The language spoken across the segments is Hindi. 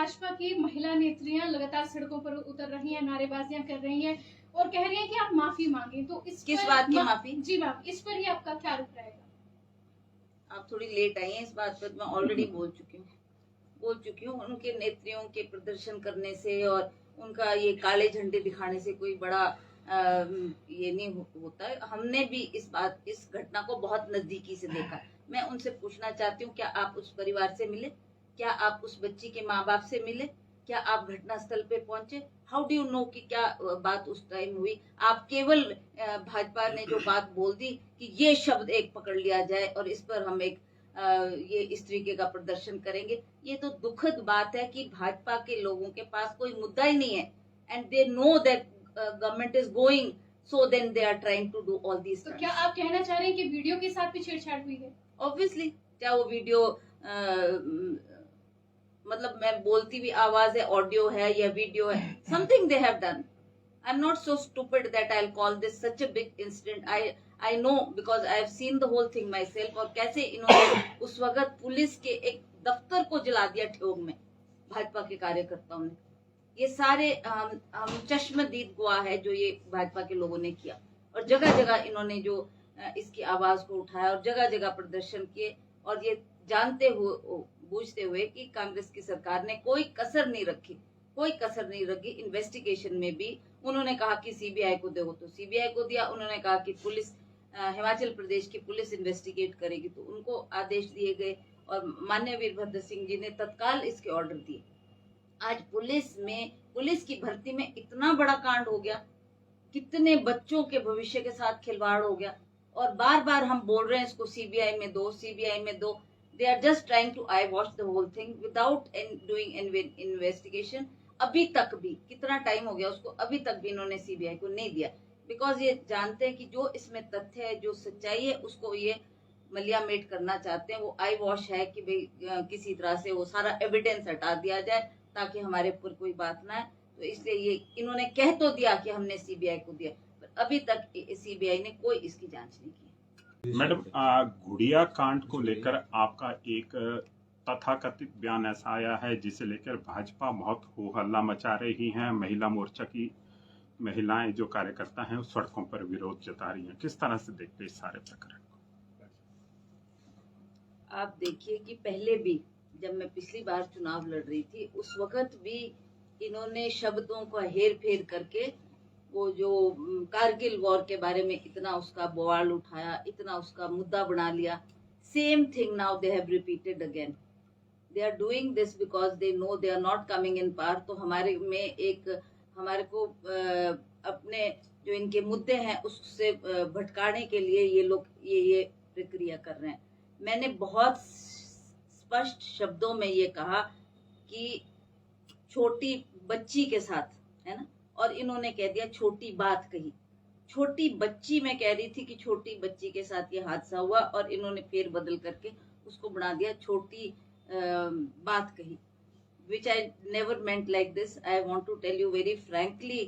भाजपा की महिला नेत्रियां लगातार सड़कों पर उतर रही हैं, नारेबाजियां कर रही हैं और कह रही हैं कि आप माफी मांगे। तो इस किस पर बात की माफी? जी मैम, इस पर ही आपका क्या रुख रहेगा? आप थोड़ी लेट आई हैं इस बात पर। मैं ऑलरेडी बोल चुकी हूँ। उनके नेत्रियों के प्रदर्शन करने से और उनका ये काले झंडे दिखाने से कोई बड़ा ये नहीं होता है। हमने भी इस घटना को बहुत नजदीकी से देखा। मैं उनसे पूछना चाहती हूँ, क्या आप उस परिवार से मिले? क्या आप उस बच्ची के माँ बाप से मिले? क्या आप घटना स्थल पे पहुंचे? हाउ डू यू नो कि क्या बात उस टाइम हुई? आप केवल भाजपा ने जो बात बोल दी कि ये शब्द एक पकड़ लिया जाए और इस पर हम एक ये इस तरीके का प्रदर्शन करेंगे। ये तो दुखद बात है कि भाजपा के लोगों के पास कोई मुद्दा ही नहीं है and they know that government is going, so then they are trying to do all these. तो क्या आप कहना चाह रहे हैं कि वीडियो के साथ भी छेड़छाड़ हुई है? ऑब्वियसली, क्या वो वीडियो मतलब मैं बोलती भी आवाज है, ऑडियो है या वीडियो है, something they have done. I am not so stupid that I will call this such a big incident. I know because I have seen the whole thing myself. और कैसे इन्होंने उस वक्त पुलिस के एक दफ्तर को जला दिया ठियोग में, भाजपा के कार्यकर्ताओं ने। ये सारे हम चश्मदीद गवाह है जो ये भाजपा के लोगों ने किया। और जगह जगह इन्होंने जो इसकी आवाज को उठाया और जगह जगह प्रदर्शन किए, और ये जानते हुए बूझते हुए कि कांग्रेस की सरकार ने कोई कसर नहीं रखी इन्वेस्टिगेशन में भी। उन्होंने कहा कि सीबीआई को दो, तो सीबीआई को दिया। उन्होंने कहा कि पुलिस हिमाचल प्रदेश की पुलिस इन्वेस्टिगेट करेगी, तो उनको आदेश दिए गए और माननीय वीरभद्र सिंह जी ने तत्काल इसके ऑर्डर दिए। आज पुलिस की भर्ती में इतना बड़ा कांड हो गया, कितने बच्चों के भविष्य के साथ खिलवाड़ हो गया, और बार बार हम बोल रहे हैं इसको सीबीआई में दो। They are just trying to eye wash the whole thing without doing investigation. अभी तक भी कितना टाइम हो गया उसको, अभी तक भी इन्होंने सीबीआई को नहीं दिया, बिकॉज ये जानते हैं कि जो इसमें तथ्य है, जो सच्चाई है, उसको ये मलियामेट करना चाहते हैं। वो आई वॉश है कि भाई किसी तरह से वो सारा एविडेंस हटा दिया जाए ताकि हमारे ऊपर कोई बात ना है। तो इसलिए ये इन्होंने कह तो दिया कि हमने सीबीआई को दिया, पर अभी तक सीबीआई ने कोई इसकी जांच नहीं की। मैडम, गुड़िया कांड को लेकर आपका एक तथाकथित बयान ऐसा आया है जिसे लेकर भाजपा बहुत हो हल्ला मचा रही है। महिला मोर्चा की महिलाएं जो कार्यकर्ता हैं उस सड़कों पर विरोध जता रही हैं। किस तरह से देखते हैं इस सारे प्रकरण को? आप देखिए कि पहले भी जब मैं पिछली बार चुनाव लड़ रही थी, उस वक्त भी इन्होंने शब्दों का हेर फेर करके वो जो कारगिल वॉर के बारे में इतना उसका बवाल उठाया, इतना उसका मुद्दा बना लिया। Same thing now they have repeated again. They are doing this because they know they are not coming in power. तो हमारे को अपने जो इनके मुद्दे हैं उससे भटकाने के लिए ये लोग ये प्रक्रिया कर रहे हैं। मैंने बहुत स्पष्ट शब्दों में ये कहा कि छोटी बच्ची के साथ, है ना, और इन्होंने कह दिया छोटी बात कही। छोटी बच्ची मैं कह रही थी कि छोटी बच्ची के साथ ये हादसा हुआ, और इन्होंने फेर बदल करके उसको बना दिया छोटी बात कही, which I never meant like this. I want to tell you very frankly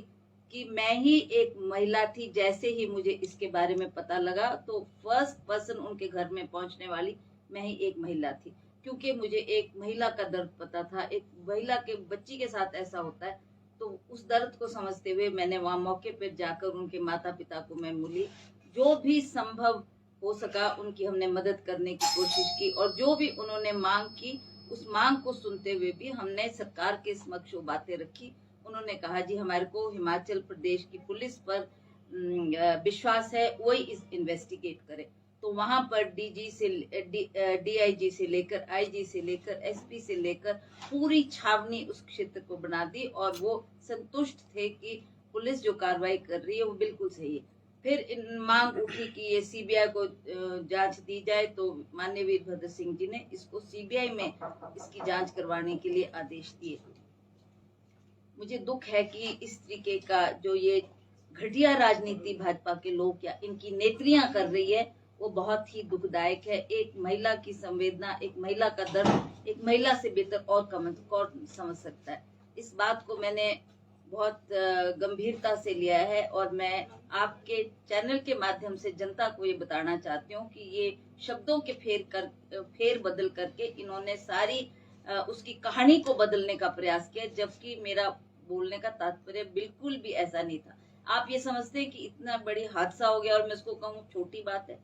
कि मैं ही एक महिला थी। जैसे ही मुझे इसके बारे में पता लगा तो फर्स्ट पर्सन उनके घर में पहुंचने वाली मैं ही एक महिला थी, क्योंकि मुझे एक महिला का दर्द पता था। एक महिला के बच्ची के साथ ऐसा होता है, तो उस दर्द को समझते हुए मैंने वहां मौके पर जाकर उनके माता पिता को मैं मिली। जो भी संभव हो सका उनकी हमने मदद करने की कोशिश की, और जो भी उन्होंने मांग की उस मांग को सुनते हुए भी हमने सरकार के समक्ष वो बातें रखी। उन्होंने कहा जी हमारे को हिमाचल प्रदेश की पुलिस पर विश्वास है, वही इस इन्वेस्टिगेट करे। तो वहां पर डीआईजी से लेकर आईजी से लेकर एसपी से लेकर पूरी छावनी उस क्षेत्र को बना दी, और वो संतुष्ट थे कि पुलिस जो कार्रवाई कर रही है वो बिल्कुल सही है। फिर मांग उठी कि ये सीबीआई को जांच दी जाए, तो माननीय वीरभद्र सिंह जी ने इसको सीबीआई में इसकी जांच करवाने के लिए आदेश दिए। मुझे दुख है कि इस तरीके का जो ये घटिया राजनीति भाजपा के लोग या इनकी नेत्रियां कर रही है वो बहुत ही दुखदायक है। एक महिला की संवेदना, एक महिला का दर्द एक महिला से बेहतर और कौन समझ सकता है। इस बात को मैंने बहुत गंभीरता से लिया है, और मैं आपके चैनल के माध्यम से जनता को ये बताना चाहती हूँ कि ये शब्दों के फेर बदल करके इन्होंने सारी उसकी कहानी को बदलने का प्रयास किया, जबकि मेरा बोलने का तात्पर्य बिल्कुल भी ऐसा नहीं था। आप ये समझते हैं कि इतना बड़ी हादसा हो गया और मैं इसको कहूँ छोटी बात है?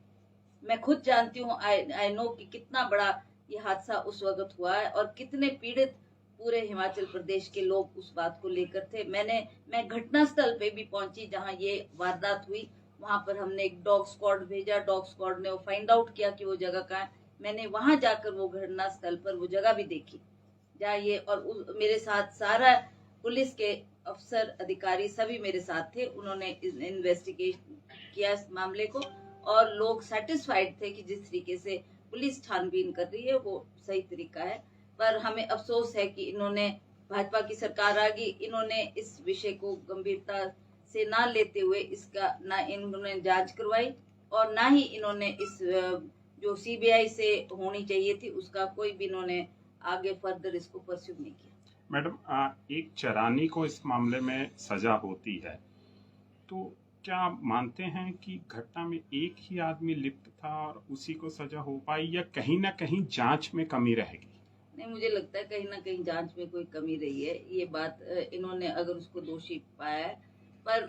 मैं खुद जानती हूँ, आई नो कि कितना बड़ा ये हादसा उस वक्त हुआ है और कितने पीड़ित पूरे हिमाचल प्रदेश के लोग उस बात को लेकर थे। मैं घटनास्थल पे भी पहुंची जहां ये वारदात हुई। वहां पर हमने एक डॉग स्क्वाड भेजा, डॉग स्क्वाड ने वो फाइंड आउट किया कि वो जगह कहाँ है। मैंने वहां जाकर वो घटनास्थल पर वो जगह भी देखी जहाँ ये, और मेरे साथ सारा पुलिस के अफसर अधिकारी सभी मेरे साथ थे। उन्होंने इन्वेस्टिगेशन किया इस मामले को और लोग सेटिस्फाइड थे कि जिस तरीके से पुलिस छानबीन कर रही है वो सही तरीका है। पर हमें अफसोस है कि इन्होंने, भाजपा की सरकार आ गई, इन्होंने इस विषय को गंभीरता से ना लेते हुए इसका ना इन्होंने जांच करवाई और ना ही इन्होंने इस जो सीबीआई से होनी चाहिए थी उसका कोई भी इन्होंने आगे फर्दर इसको परस्यू नहीं किया। मैडम, एक चरानी को इस मामले में सजा होती है, तो क्या आप मानते हैं कि घटना में एक ही आदमी लिप्त था और उसी को सजा हो पाई, या कहीं ना कहीं जांच में कमी रहेगी? नहीं, मुझे लगता है कहीं ना कहीं जांच में कोई कमी रही है। ये बात इन्होंने अगर उसको दोषी पाया है, पर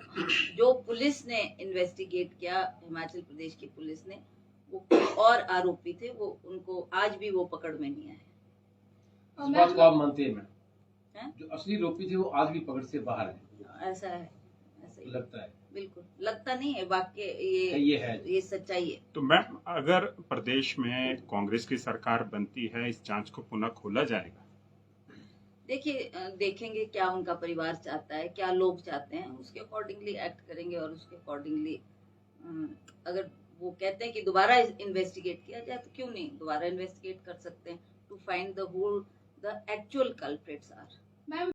जो पुलिस ने इन्वेस्टिगेट किया, हिमाचल प्रदेश की पुलिस ने, वो और आरोपी थे, वो उनको आज भी वो पकड़ में नहीं आए। इस बात को आप मानते हैं? हैं? जो असली आरोपी थे वो आज भी पकड़ से बाहर है? ऐसा है, ऐसा ही लगता है? बिल्कुल लगता नहीं है, वाकई ये है, ये सच्चाई है। तो मैम, अगर प्रदेश में कांग्रेस की सरकार बनती है, इस जांच को पुनः खोला जाएगा? देखिए, देखेंगे क्या उनका परिवार चाहता है, क्या लोग चाहते हैं, उसके अकॉर्डिंगली एक्ट करेंगे और उसके अकॉर्डिंगली अगर वो कहते हैं कि दोबारा इन्वेस्टिगेट किया जाए तो क्यों नहीं, दोबारा इन्वेस्टिगेट कर सकते हैं to find the whole the actual culprits are. Ma'am